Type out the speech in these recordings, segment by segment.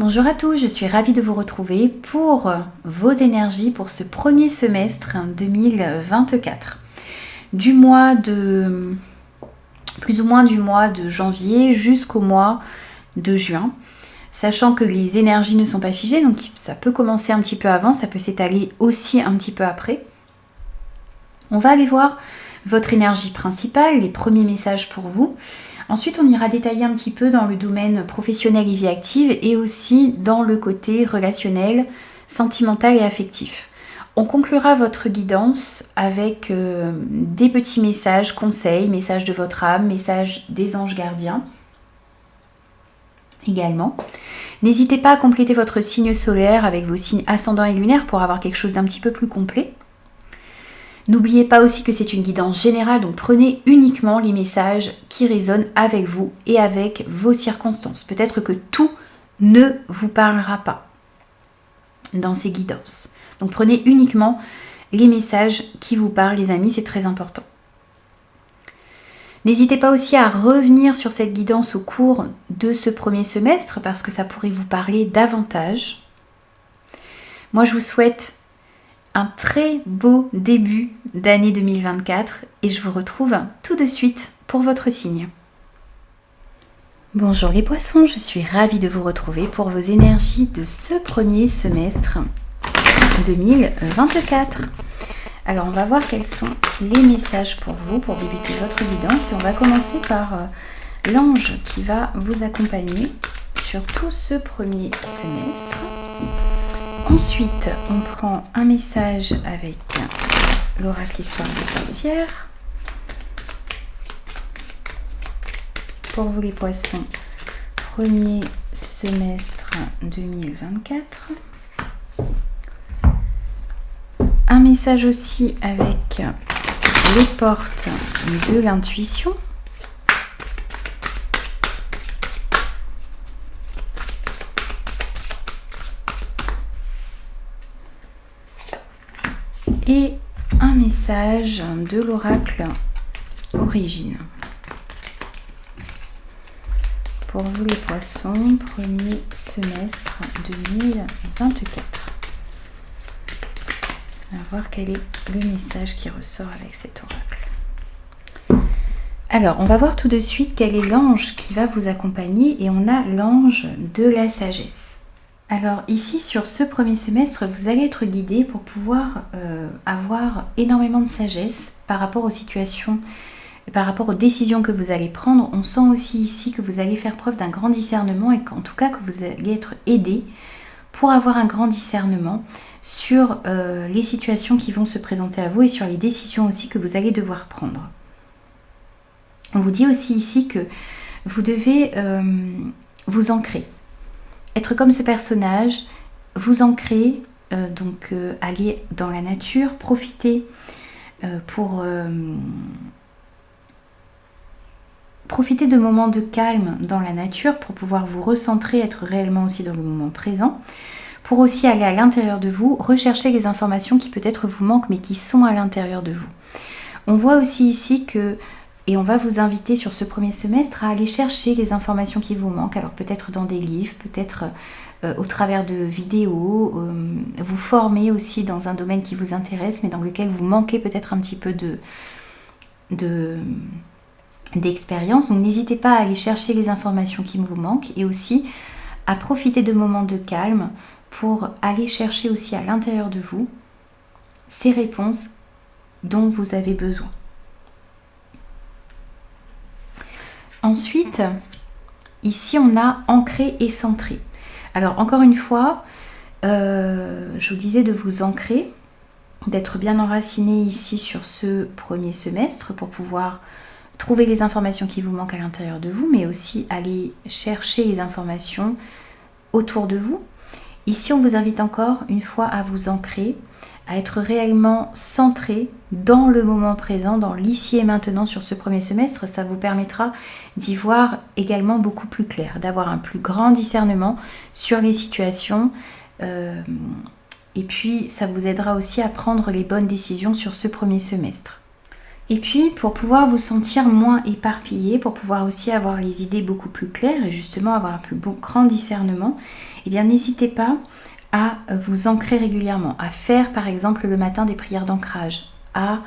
Bonjour à tous, je suis ravie de vous retrouver pour vos énergies pour ce premier semestre 2024. Plus ou moins du mois de janvier jusqu'au mois de juin. Sachant que les énergies ne sont pas figées, donc ça peut commencer un petit peu avant, ça peut s'étaler aussi un petit peu après. On va aller voir votre énergie principale, les premiers messages pour vous. Ensuite, on ira détailler un petit peu dans le domaine professionnel et vie active et aussi dans le côté relationnel, sentimental et affectif. On conclura votre guidance avec des petits messages, conseils, messages de votre âme, messages des anges gardiens également. N'hésitez pas à compléter votre signe solaire avec vos signes ascendants et lunaires pour avoir quelque chose d'un petit peu plus complet. N'oubliez pas aussi que c'est une guidance générale, donc prenez uniquement les messages qui résonnent avec vous et avec vos circonstances. Peut-être que tout ne vous parlera pas dans ces guidances. Donc prenez uniquement les messages qui vous parlent, les amis, c'est très important. N'hésitez pas aussi à revenir sur cette guidance au cours de ce premier semestre parce que ça pourrait vous parler davantage. Moi, je vous souhaite un très beau début d'année 2024 et je vous retrouve tout de suite pour votre signe. Bonjour les poissons, je suis ravie de vous retrouver pour vos énergies de ce premier semestre 2024. Alors on va voir quels sont les messages pour vous pour débuter votre guidance et on va commencer par l'ange qui va vous accompagner sur tout ce premier semestre. Ensuite, on prend un message avec l'oracle Histoire de sorcière. Pour vous les poissons, premier semestre 2024. Un message aussi avec les portes de l'intuition. Et un message de l'oracle Origine. Pour vous les poissons, premier semestre 2024. On va voir quel est le message qui ressort avec cet oracle. Alors, on va voir tout de suite quel est l'ange qui va vous accompagner et on a l'ange de la sagesse. Alors ici, sur ce premier semestre, vous allez être guidé pour pouvoir avoir énormément de sagesse par rapport aux situations, par rapport aux décisions que vous allez prendre. On sent aussi ici que vous allez faire preuve d'un grand discernement et qu'en tout cas que vous allez être aidé pour avoir un grand discernement sur les situations qui vont se présenter à vous et sur les décisions aussi que vous allez devoir prendre. On vous dit aussi ici que vous devez vous ancrer. Être comme ce personnage, vous ancrer, aller dans la nature, profiter profiter de moments de calme dans la nature pour pouvoir vous recentrer, être réellement aussi dans le moment présent, pour aussi aller à l'intérieur de vous, rechercher les informations qui peut-être vous manquent mais qui sont à l'intérieur de vous. On voit aussi ici que, et on va vous inviter sur ce premier semestre à aller chercher les informations qui vous manquent, alors peut-être dans des livres, peut-être au travers de vidéos, vous former aussi dans un domaine qui vous intéresse mais dans lequel vous manquez peut-être un petit peu d'expérience. Donc n'hésitez pas à aller chercher les informations qui vous manquent et aussi à profiter de moments de calme pour aller chercher aussi à l'intérieur de vous ces réponses dont vous avez besoin. Ensuite, ici on a ancré et centré. Alors encore une fois, je vous disais de vous ancrer, d'être bien enraciné ici sur ce premier semestre pour pouvoir trouver les informations qui vous manquent à l'intérieur de vous, mais aussi aller chercher les informations autour de vous. Ici, on vous invite encore une fois à vous ancrer, à être réellement centré dans le moment présent, dans l'ici et maintenant sur ce premier semestre. Ça vous permettra d'y voir également beaucoup plus clair, d'avoir un plus grand discernement sur les situations. Et puis, ça vous aidera aussi à prendre les bonnes décisions sur ce premier semestre. Et puis, pour pouvoir vous sentir moins éparpillé, pour pouvoir aussi avoir les idées beaucoup plus claires et justement avoir un plus grand discernement, eh bien, n'hésitez pas à vous ancrer régulièrement, à faire par exemple le matin des prières d'ancrage, à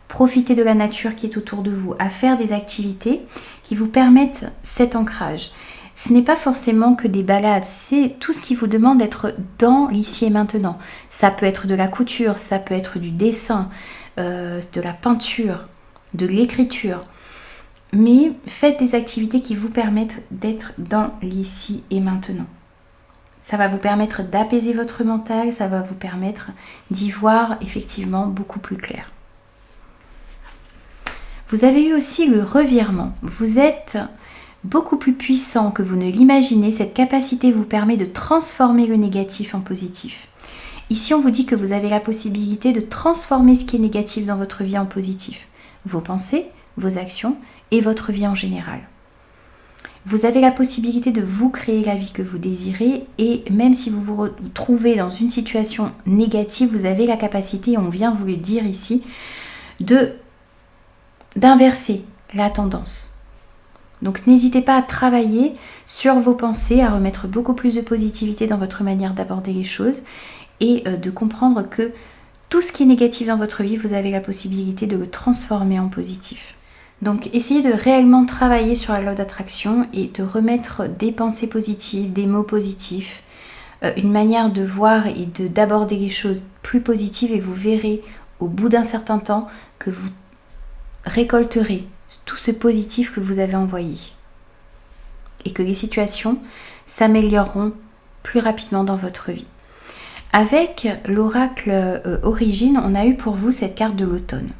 profiter de la nature qui est autour de vous, à faire des activités qui vous permettent cet ancrage. Ce n'est pas forcément que des balades, c'est tout ce qui vous demande d'être dans l'ici et maintenant. Ça peut être de la couture, ça peut être du dessin, de la peinture, de l'écriture. Mais faites des activités qui vous permettent d'être dans l'ici et maintenant. Ça va vous permettre d'apaiser votre mental, ça va vous permettre d'y voir effectivement beaucoup plus clair. Vous avez eu aussi le revirement. Vous êtes beaucoup plus puissant que vous ne l'imaginez. Cette capacité vous permet de transformer le négatif en positif. Ici, on vous dit que vous avez la possibilité de transformer ce qui est négatif dans votre vie en positif. Vos pensées, vos actions et votre vie en général. Vous avez la possibilité de vous créer la vie que vous désirez et même si vous vous trouvez dans une situation négative, vous avez la capacité, on vient vous le dire ici, d'inverser la tendance. Donc n'hésitez pas à travailler sur vos pensées, à remettre beaucoup plus de positivité dans votre manière d'aborder les choses et de comprendre que tout ce qui est négatif dans votre vie, vous avez la possibilité de le transformer en positif. Donc essayez de réellement travailler sur la loi d'attraction et de remettre des pensées positives, des mots positifs, une manière de voir et d'aborder les choses plus positives et vous verrez au bout d'un certain temps que vous récolterez tout ce positif que vous avez envoyé et que les situations s'amélioreront plus rapidement dans votre vie. Avec l'oracle Origine, on a eu pour vous cette carte de l'automne.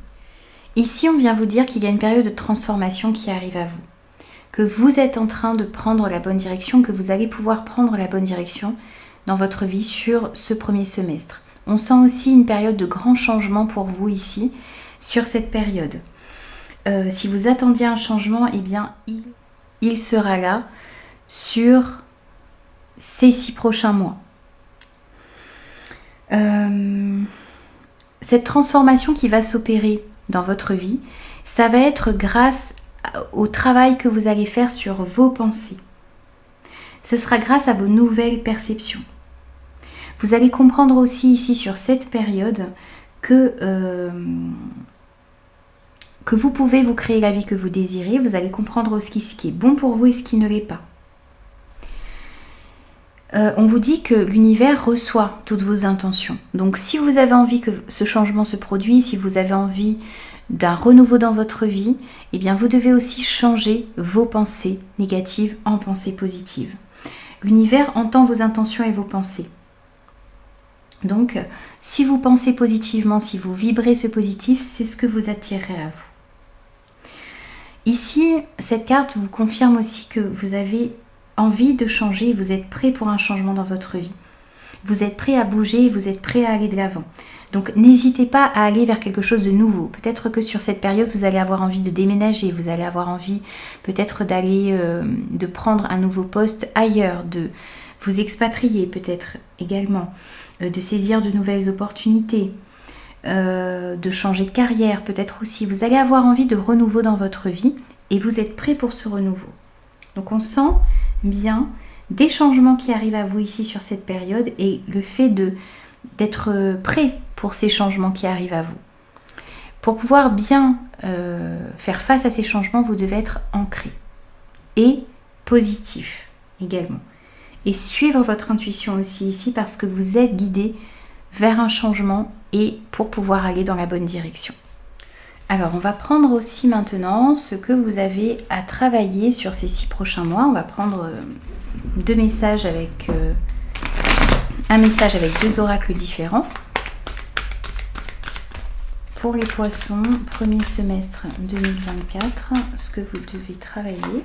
Ici, on vient vous dire qu'il y a une période de transformation qui arrive à vous, que vous êtes en train de prendre la bonne direction, que vous allez pouvoir prendre la bonne direction dans votre vie sur ce premier semestre. On sent aussi une période de grand changement pour vous ici, sur cette période. Si vous attendiez un changement, eh bien, il sera là sur ces 6 prochains mois. Cette transformation qui va s'opérer dans votre vie, ça va être grâce au travail que vous allez faire sur vos pensées. Ce sera grâce à vos nouvelles perceptions. Vous allez comprendre aussi ici sur cette période que vous pouvez vous créer la vie que vous désirez. Vous allez comprendre aussi ce qui est bon pour vous et ce qui ne l'est pas. On vous dit que l'univers reçoit toutes vos intentions. Donc si vous avez envie que ce changement se produise, si vous avez envie d'un renouveau dans votre vie, eh bien vous devez aussi changer vos pensées négatives en pensées positives. L'univers entend vos intentions et vos pensées. Donc si vous pensez positivement, si vous vibrez ce positif, c'est ce que vous attirez à vous. Ici, cette carte vous confirme aussi que vous avez envie de changer, vous êtes prêt pour un changement dans votre vie. Vous êtes prêt à bouger, vous êtes prêt à aller de l'avant. Donc n'hésitez pas à aller vers quelque chose de nouveau. Peut-être que sur cette période, vous allez avoir envie de déménager, vous allez avoir envie peut-être d'aller, de prendre un nouveau poste ailleurs, de vous expatrier peut-être également, de saisir de nouvelles opportunités, de changer de carrière peut-être aussi. Vous allez avoir envie de renouveau dans votre vie et vous êtes prêt pour ce renouveau. Donc on sent bien des changements qui arrivent à vous ici sur cette période et le fait d'être prêt pour ces changements qui arrivent à vous. Pour pouvoir bien faire face à ces changements, vous devez être ancré et positif également. Et suivre votre intuition aussi ici parce que vous êtes guidé vers un changement et pour pouvoir aller dans la bonne direction. Alors, on va prendre aussi maintenant ce que vous avez à travailler sur ces 6 prochains mois. On va prendre 2 messages avec un message avec 2 oracles différents. Pour les poissons, premier semestre 2024, ce que vous devez travailler.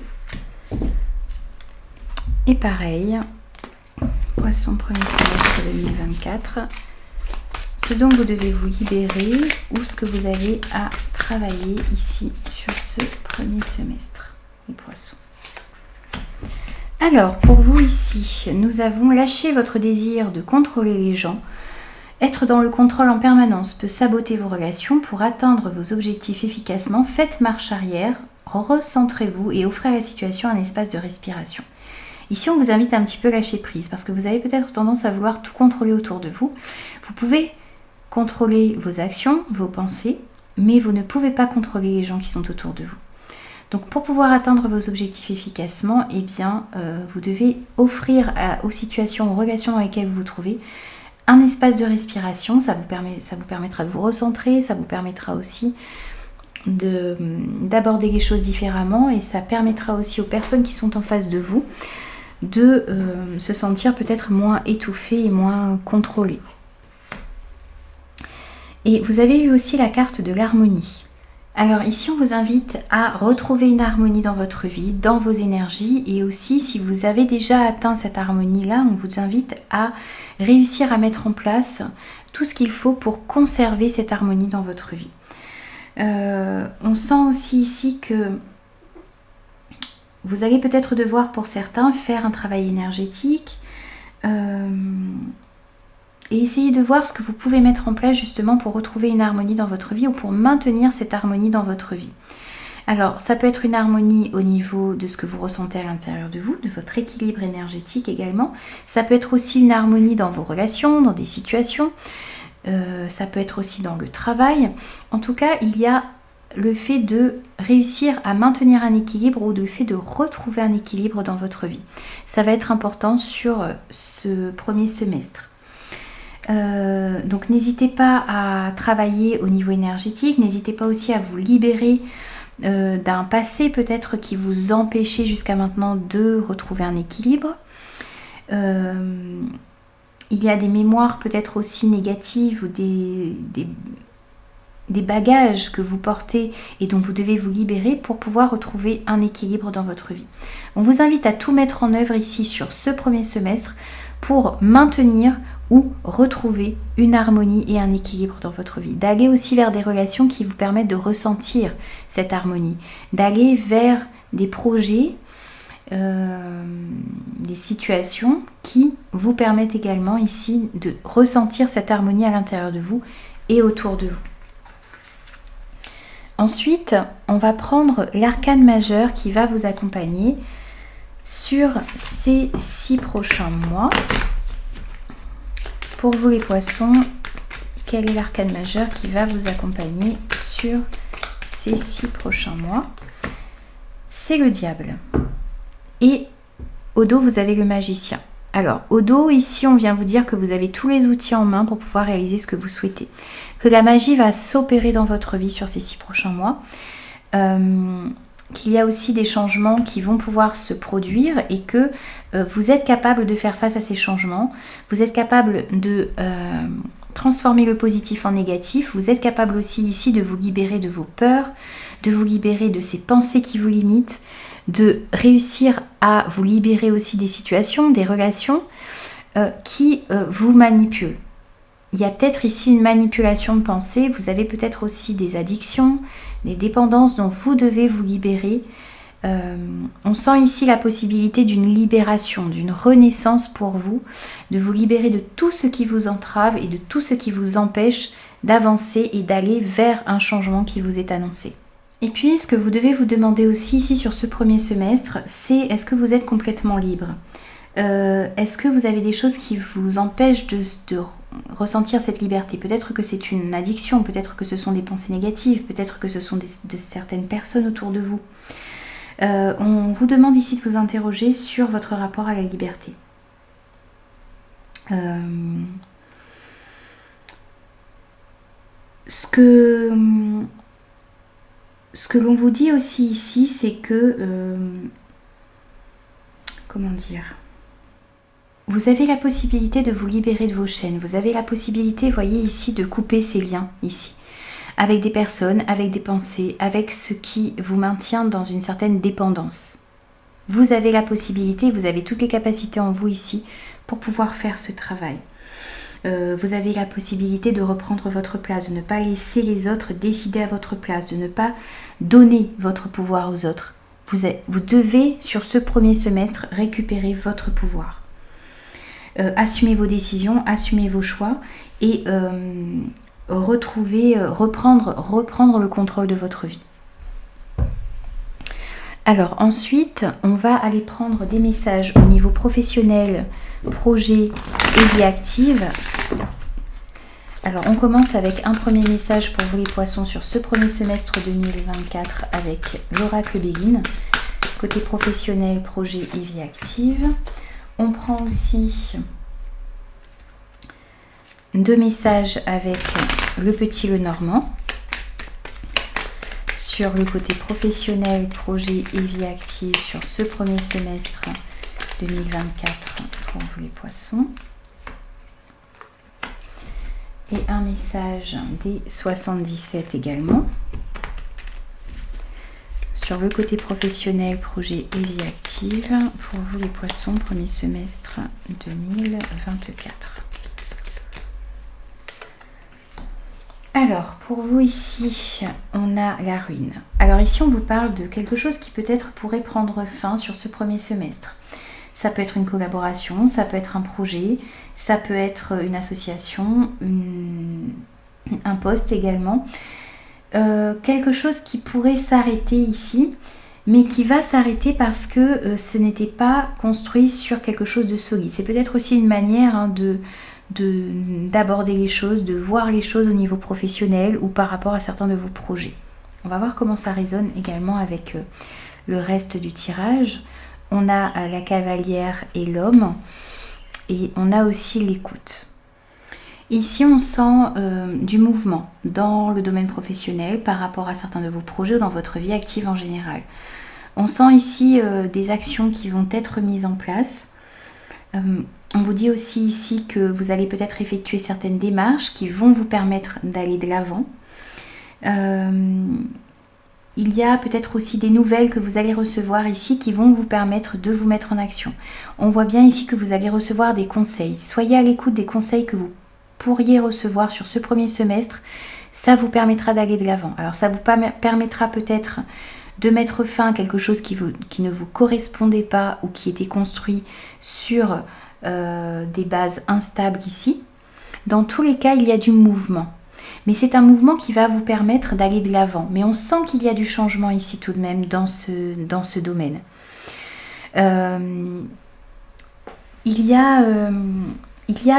Et pareil, poisson, premier semestre 2024. Ce dont vous devez vous libérer ou ce que vous avez à travailler ici sur ce premier semestre, les poissons. Alors, pour vous ici, nous avons lâché votre désir de contrôler les gens, Être dans le contrôle en permanence peut saboter vos relations. Pour atteindre vos objectifs efficacement, faites marche arrière, recentrez-vous et offrez à la situation un espace de respiration. Ici, on vous invite à un petit peu lâcher prise parce que vous avez peut-être tendance à vouloir tout contrôler autour de vous. Vous pouvez contrôler vos actions, vos pensées, mais vous ne pouvez pas contrôler les gens qui sont autour de vous. Donc pour pouvoir atteindre vos objectifs efficacement, eh bien, vous devez offrir aux situations, aux relations dans lesquelles vous vous trouvez, un espace de respiration. Ça vous permettra de vous recentrer, ça vous permettra aussi d'aborder les choses différemment et ça permettra aussi aux personnes qui sont en face de vous de se sentir peut-être moins étouffées et moins contrôlées. Et vous avez eu aussi la carte de l'harmonie. Alors ici, on vous invite à retrouver une harmonie dans votre vie, dans vos énergies et aussi si vous avez déjà atteint cette harmonie-là, on vous invite à réussir à mettre en place tout ce qu'il faut pour conserver cette harmonie dans votre vie. On sent aussi ici que vous allez peut-être devoir pour certains faire un travail énergétique et essayer de voir ce que vous pouvez mettre en place justement pour retrouver une harmonie dans votre vie ou pour maintenir cette harmonie dans votre vie. Alors ça peut être une harmonie au niveau de ce que vous ressentez à l'intérieur de vous, de votre équilibre énergétique également. Ça peut être aussi une harmonie dans vos relations, dans des situations. Ça peut être aussi dans le travail. En tout cas, il y a le fait de réussir à maintenir un équilibre ou le fait de retrouver un équilibre dans votre vie. Ça va être important sur ce premier semestre. Donc n'hésitez pas à travailler au niveau énergétique, n'hésitez pas aussi à vous libérer d'un passé peut-être qui vous empêchait jusqu'à maintenant de retrouver un équilibre. Il y a des mémoires peut-être aussi négatives ou des bagages que vous portez et dont vous devez vous libérer pour pouvoir retrouver un équilibre dans votre vie. On vous invite à tout mettre en œuvre ici sur ce premier semestre pour maintenir ou retrouver une harmonie et un équilibre dans votre vie. D'aller aussi vers des relations qui vous permettent de ressentir cette harmonie. D'aller vers des projets, des situations qui vous permettent également ici de ressentir cette harmonie à l'intérieur de vous et autour de vous. Ensuite, on va prendre l'arcane majeur qui va vous accompagner sur ces 6 prochains mois. Pour vous les poissons, quel est l'arcane majeur qui va vous accompagner sur ces 6 prochains mois? C'est le diable. Et au dos, vous avez le magicien. Alors, au dos, ici, on vient vous dire que vous avez tous les outils en main pour pouvoir réaliser ce que vous souhaitez. Que la magie va s'opérer dans votre vie sur ces 6 prochains mois. Qu'il y a aussi des changements qui vont pouvoir se produire et que vous êtes capable de faire face à ces changements. Vous êtes capable de transformer le positif en négatif. Vous êtes capable aussi ici de vous libérer de vos peurs, de vous libérer de ces pensées qui vous limitent, de réussir à vous libérer aussi des situations, des relations qui vous manipulent. Il y a peut-être ici une manipulation de pensée, vous avez peut-être aussi des addictions, des dépendances dont vous devez vous libérer. On sent ici la possibilité d'une libération, d'une renaissance pour vous, de vous libérer de tout ce qui vous entrave et de tout ce qui vous empêche d'avancer et d'aller vers un changement qui vous est annoncé. Et puis, ce que vous devez vous demander aussi ici sur ce premier semestre, c'est est-ce que vous êtes complètement libre ? Est-ce que vous avez des choses qui vous empêchent de ressentir cette liberté? Peut-être que c'est une addiction, peut-être que ce sont des pensées négatives, peut-être que ce sont de certaines personnes autour de vous. On vous demande ici de vous interroger sur votre rapport à la liberté. Ce que l'on vous dit aussi ici, c'est que... comment dire ? Vous avez la possibilité de vous libérer de vos chaînes. Vous avez la possibilité, voyez ici, de couper ces liens ici. Avec des personnes, avec des pensées, avec ce qui vous maintient dans une certaine dépendance. Vous avez la possibilité, vous avez toutes les capacités en vous ici pour pouvoir faire ce travail. Vous avez la possibilité de reprendre votre place, de ne pas laisser les autres décider à votre place, de ne pas donner votre pouvoir aux autres. Vous devez, sur ce premier semestre, récupérer votre pouvoir. assumez vos décisions, assumez vos choix et reprendre le contrôle de votre vie. Alors ensuite, on va aller prendre des messages au niveau professionnel, projet et vie active. Alors on commence avec un premier message pour vous les poissons sur ce premier semestre 2024 avec l'oracle Béline. Côté professionnel, projet et vie active. On prend aussi 2 messages avec le petit Lenormand. Sur le côté professionnel, projet et vie active sur ce premier semestre 2024 pour vous les poissons. Et un message des 77 également. Sur le côté professionnel, projet et vie active pour vous les poissons, premier semestre 2024. Alors, pour vous ici, on a la ruine. Alors ici, on vous parle de quelque chose qui peut-être pourrait prendre fin sur ce premier semestre. Ça peut être une collaboration, ça peut être un projet, ça peut être une association, un poste également. Quelque chose qui pourrait s'arrêter ici, mais qui va s'arrêter parce que ce n'était pas construit sur quelque chose de solide. C'est peut-être aussi une manière d'aborder les choses, de voir les choses au niveau professionnel ou par rapport à certains de vos projets. On va voir comment ça résonne également avec le reste du tirage. On a la cavalière et l'homme et on a aussi l'écoute. Ici on sent du mouvement dans le domaine professionnel par rapport à certains de vos projets ou dans votre vie active en général. On sent ici des actions qui vont être mises en place. On vous dit aussi ici que vous allez peut-être effectuer certaines démarches qui vont vous permettre d'aller de l'avant. Il y a peut-être aussi des nouvelles que vous allez recevoir ici qui vont vous permettre de vous mettre en action. On voit bien ici que vous allez recevoir des conseils. Soyez à l'écoute des conseils que vous pourriez recevoir sur ce premier semestre. Ça vous permettra d'aller de l'avant. Alors ça vous permettra peut-être de mettre fin à quelque chose qui ne vous correspondait pas ou qui était construit sur des bases instables ici. Dans tous les cas, il y a du mouvement. Mais c'est un mouvement qui va vous permettre d'aller de l'avant. Mais on sent qu'il y a du changement ici tout de même dans ce domaine. Il y a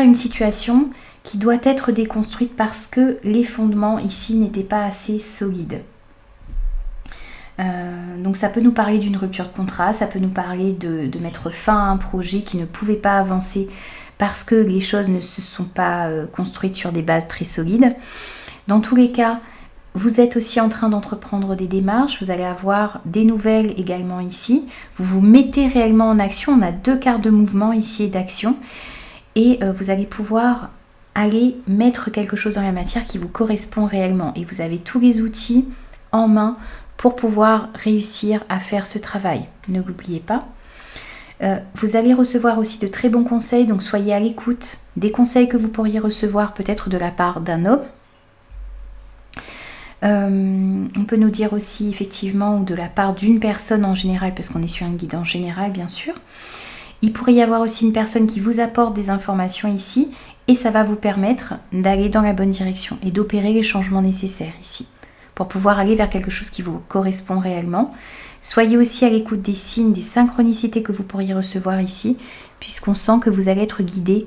une situation qui doit être déconstruite parce que les fondements ici n'étaient pas assez solides. Donc ça peut nous parler d'une rupture de contrat, ça peut nous parler de mettre fin à un projet qui ne pouvait pas avancer parce que les choses ne se sont pas construites sur des bases très solides. Dans tous les cas, vous êtes aussi en train d'entreprendre des démarches, vous allez avoir des nouvelles également ici. Vous vous mettez réellement en action, on a 2 cartes de mouvement ici et d'action. Et vous allez pouvoir aller mettre quelque chose dans la matière qui vous correspond réellement. Et vous avez tous les outils en main pour pouvoir réussir à faire ce travail. Ne l'oubliez pas. Vous allez recevoir aussi de très bons conseils, donc soyez à l'écoute des conseils que vous pourriez recevoir peut-être de la part d'un homme. On peut nous dire aussi effectivement ou de la part d'une personne en général, parce qu'on est sur un guide en général bien sûr. Il pourrait y avoir aussi une personne qui vous apporte des informations ici et ça va vous permettre d'aller dans la bonne direction et d'opérer les changements nécessaires ici pour pouvoir aller vers quelque chose qui vous correspond réellement. Soyez aussi à l'écoute des signes, des synchronicités que vous pourriez recevoir ici, puisqu'on sent que vous allez être guidé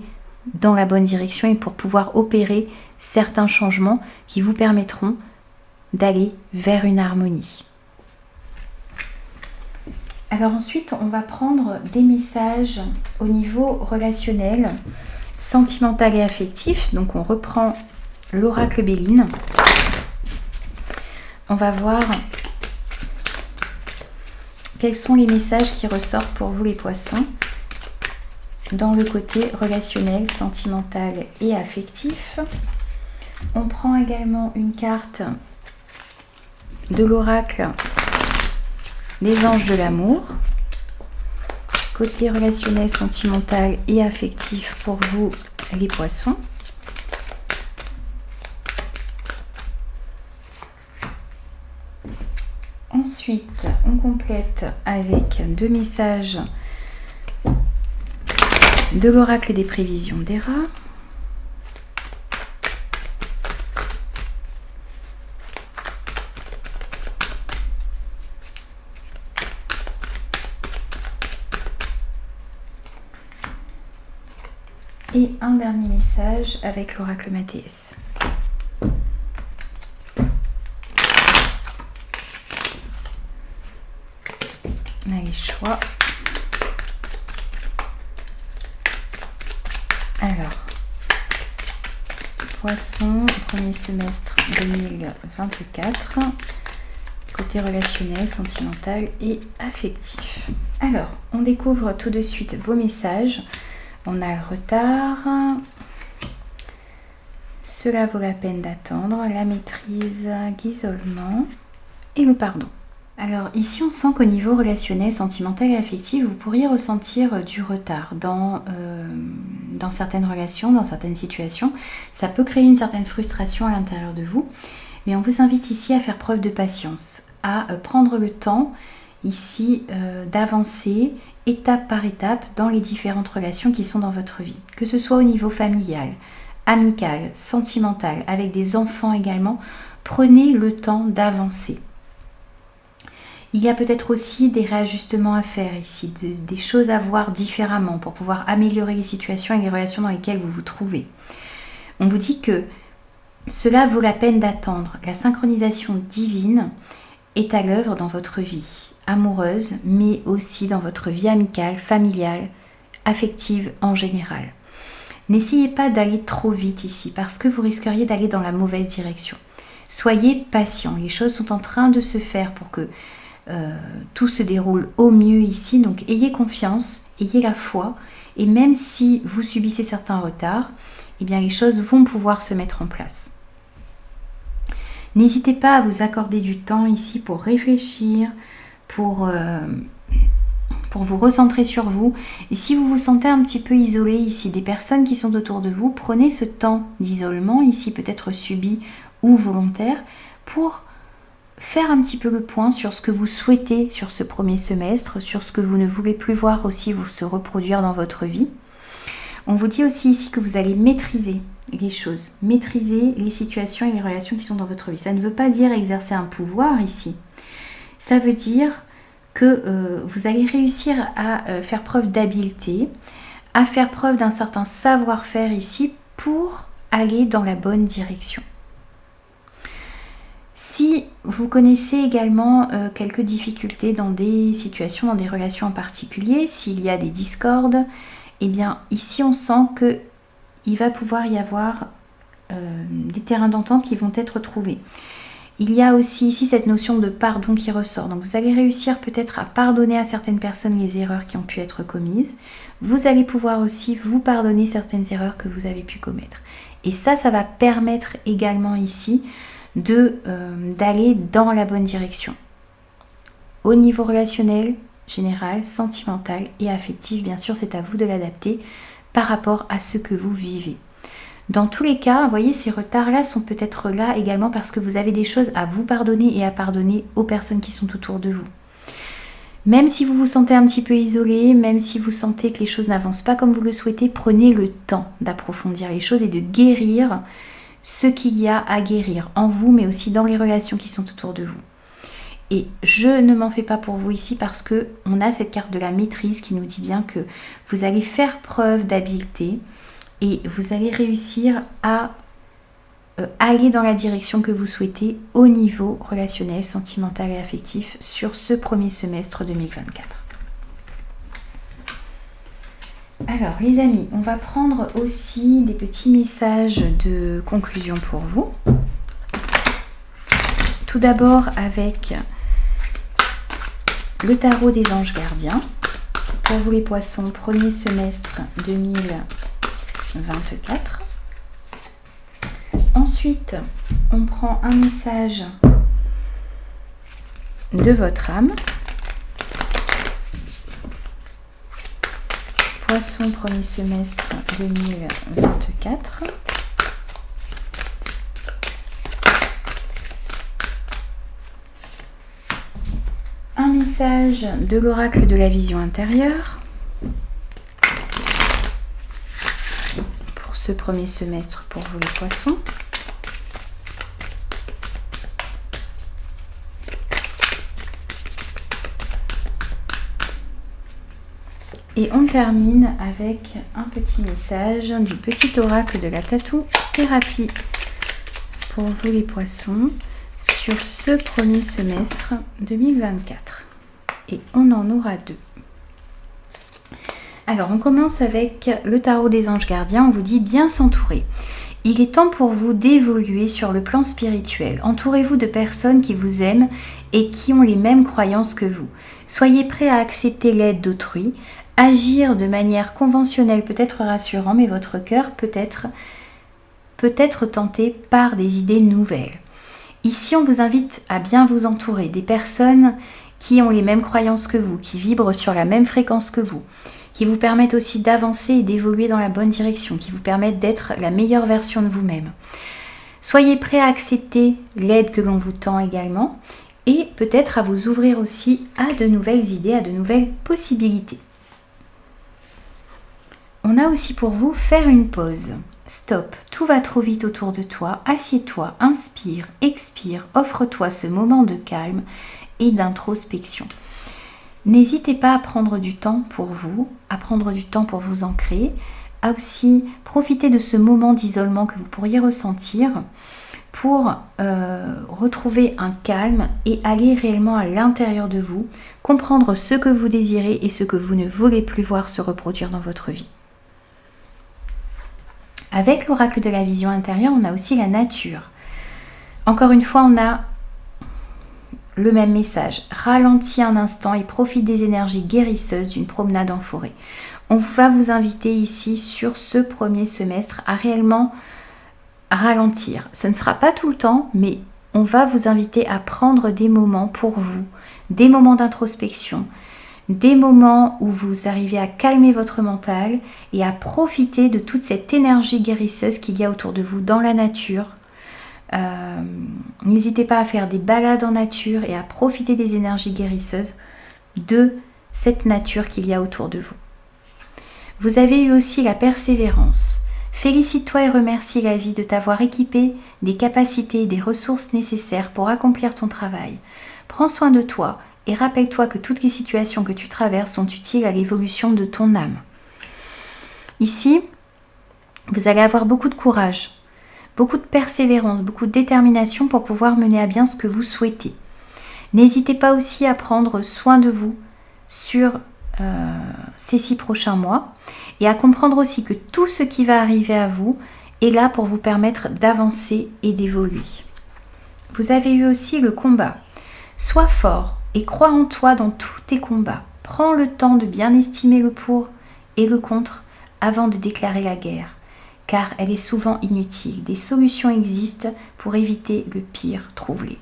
dans la bonne direction et pour pouvoir opérer certains changements qui vous permettront d'aller vers une harmonie. Alors ensuite, on va prendre des messages au niveau relationnel, sentimental et affectif. Donc on reprend l'oracle Béline. On va voir quels sont les messages qui ressortent pour vous les poissons dans le côté relationnel, sentimental et affectif. On prend également une carte de l'oracle des anges de l'amour. Côté relationnel, sentimental et affectif pour vous les poissons. Ensuite, on complète avec 2 messages de l'oracle des prévisions d'Héra. Et un dernier message avec l'oracle Mathéès. On a les choix. Alors, Poisson, premier semestre 2024, côté relationnel, sentimental et affectif. Alors, on découvre tout de suite vos messages. On a le retard, cela vaut la peine d'attendre, la maîtrise, l'isolement et le pardon. Alors ici on sent qu'au niveau relationnel, sentimental et affectif, vous pourriez ressentir du retard dans certaines relations, dans certaines situations. Ça peut créer une certaine frustration à l'intérieur de vous, mais on vous invite ici à faire preuve de patience, à prendre le temps ici d'avancer étape par étape dans les différentes relations qui sont dans votre vie, que ce soit au niveau familial, amical, sentimental, avec des enfants également. Prenez le temps d'avancer. Il y a peut-être aussi des réajustements à faire ici, des choses à voir différemment pour pouvoir améliorer les situations et les relations dans lesquelles vous vous trouvez. On vous dit que cela vaut la peine d'attendre. La synchronisation divine est à l'œuvre dans votre vie amoureuse, mais aussi dans votre vie amicale, familiale, affective en général. N'essayez pas d'aller trop vite ici parce que vous risqueriez d'aller dans la mauvaise direction. Soyez patient, les choses sont en train de se faire pour que tout se déroule au mieux ici, donc ayez confiance, ayez la foi, et même si vous subissez certains retards, eh bien les choses vont pouvoir se mettre en place. N'hésitez pas à vous accorder du temps ici pour réfléchir, pour vous recentrer sur vous. Et si vous vous sentez un petit peu isolé ici, des personnes qui sont autour de vous, prenez ce temps d'isolement, ici peut-être subi ou volontaire, pour faire un petit peu le point sur ce que vous souhaitez sur ce premier semestre, sur ce que vous ne voulez plus voir aussi vous se reproduire dans votre vie. On vous dit aussi ici que vous allez maîtriser les choses, maîtriser les situations et les relations qui sont dans votre vie. Ça ne veut pas dire exercer un pouvoir ici. Ça veut dire que vous allez réussir à faire preuve d'habileté, à faire preuve d'un certain savoir-faire ici pour aller dans la bonne direction. Si vous connaissez également quelques difficultés dans des situations, dans des relations en particulier, s'il y a des discordes, eh bien ici on sent qu'il va pouvoir y avoir des terrains d'entente qui vont être trouvés. Il y a aussi ici cette notion de pardon qui ressort. Donc vous allez réussir peut-être à pardonner à certaines personnes les erreurs qui ont pu être commises. Vous allez pouvoir aussi vous pardonner certaines erreurs que vous avez pu commettre. Et ça va permettre également ici d'aller dans la bonne direction. Au niveau relationnel, général, sentimental et affectif, bien sûr, c'est à vous de l'adapter par rapport à ce que vous vivez. Dans tous les cas, vous voyez, ces retards-là sont peut-être là également parce que vous avez des choses à vous pardonner et à pardonner aux personnes qui sont autour de vous. Même si vous vous sentez un petit peu isolé, même si vous sentez que les choses n'avancent pas comme vous le souhaitez, prenez le temps d'approfondir les choses et de guérir ce qu'il y a à guérir en vous, mais aussi dans les relations qui sont autour de vous. Et je ne m'en fais pas pour vous ici parce qu'on a cette carte de la maîtrise qui nous dit bien que vous allez faire preuve d'habileté et vous allez réussir à aller dans la direction que vous souhaitez au niveau relationnel, sentimental et affectif sur ce premier semestre 2024. Alors les amis, on va prendre aussi des petits messages de conclusion pour vous. Tout d'abord avec le tarot des anges gardiens. Pour vous les poissons, premier semestre 2024. Ensuite, on prend un message de votre âme. Poisson, premier semestre 2024. Un message de l'oracle de la vision intérieure. ce premier semestre pour vous les poissons. Et on termine avec un petit message du petit oracle de la tatou thérapie pour vous les poissons sur ce premier semestre 2024. Et on en aura 2. Alors on commence avec le tarot des anges gardiens. On vous dit bien s'entourer. Il est temps pour vous d'évoluer sur le plan spirituel. Entourez-vous de personnes qui vous aiment et qui ont les mêmes croyances que vous. Soyez prêts à accepter l'aide d'autrui. Agir de manière conventionnelle peut être rassurant, mais votre cœur peut être tenté par des idées nouvelles. Ici, on vous invite à bien vous entourer des personnes qui ont les mêmes croyances que vous, qui vibrent sur la même fréquence que vous, qui vous permettent aussi d'avancer et d'évoluer dans la bonne direction, qui vous permettent d'être la meilleure version de vous-même. Soyez prêts à accepter l'aide que l'on vous tend également et peut-être à vous ouvrir aussi à de nouvelles idées, à de nouvelles possibilités. On a aussi pour vous faire une pause. Stop, tout va trop vite autour de toi. Assieds-toi, inspire, expire, offre-toi ce moment de calme et d'introspection. N'hésitez pas à prendre du temps pour vous, à prendre du temps pour vous ancrer, à aussi profiter de ce moment d'isolement que vous pourriez ressentir pour retrouver un calme et aller réellement à l'intérieur de vous, comprendre ce que vous désirez et ce que vous ne voulez plus voir se reproduire dans votre vie. Avec l'oracle de la vision intérieure, on a aussi la nature. Encore une fois, on a le même message. Ralentis un instant et profite des énergies guérisseuses d'une promenade en forêt. On va vous inviter ici sur ce premier semestre à réellement ralentir. Ce ne sera pas tout le temps, mais on va vous inviter à prendre des moments pour vous, des moments d'introspection, des moments où vous arrivez à calmer votre mental et à profiter de toute cette énergie guérisseuse qu'il y a autour de vous dans la nature. N'hésitez pas à faire des balades en nature et à profiter des énergies guérisseuses de cette nature qu'il y a autour de vous. Vous avez eu aussi la persévérance. Félicite-toi et remercie la vie de t'avoir équipé des capacités et des ressources nécessaires pour accomplir ton travail. Prends soin de toi et rappelle-toi que toutes les situations que tu traverses sont utiles à l'évolution de ton âme. Ici, vous allez avoir beaucoup de courage, beaucoup de persévérance, beaucoup de détermination pour pouvoir mener à bien ce que vous souhaitez. N'hésitez pas aussi à prendre soin de vous sur ces 6 prochains mois et à comprendre aussi que tout ce qui va arriver à vous est là pour vous permettre d'avancer et d'évoluer. Vous avez eu aussi le combat. Sois fort et crois en toi dans tous tes combats. Prends le temps de bien estimer le pour et le contre avant de déclarer la guerre, car elle est souvent inutile. Des solutions existent pour éviter le pire, trouve-les.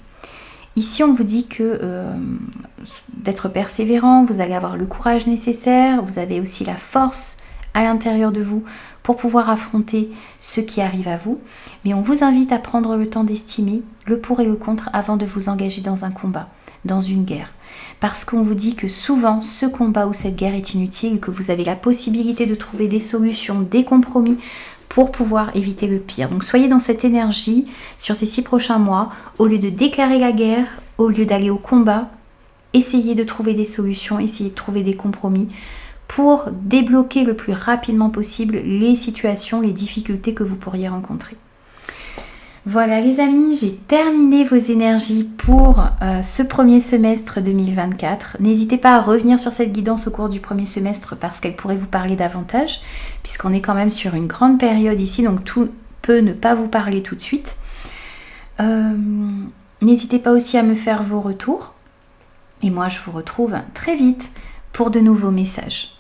Ici, on vous dit que d'être persévérant, vous allez avoir le courage nécessaire, vous avez aussi la force à l'intérieur de vous pour pouvoir affronter ce qui arrive à vous. Mais on vous invite à prendre le temps d'estimer le pour et le contre avant de vous engager dans un combat, dans une guerre. Parce qu'on vous dit que souvent, ce combat ou cette guerre est inutile, que vous avez la possibilité de trouver des solutions, des compromis pour pouvoir éviter le pire. Donc soyez dans cette énergie sur ces 6 prochains mois. Au lieu de déclarer la guerre, au lieu d'aller au combat, essayez de trouver des solutions, essayez de trouver des compromis pour débloquer le plus rapidement possible les situations, les difficultés que vous pourriez rencontrer. Voilà les amis, j'ai terminé vos énergies pour ce premier semestre 2024. N'hésitez pas à revenir sur cette guidance au cours du premier semestre parce qu'elle pourrait vous parler davantage, puisqu'on est quand même sur une grande période ici, donc tout peut ne pas vous parler tout de suite. N'hésitez pas aussi à me faire vos retours. Et moi, je vous retrouve très vite pour de nouveaux messages.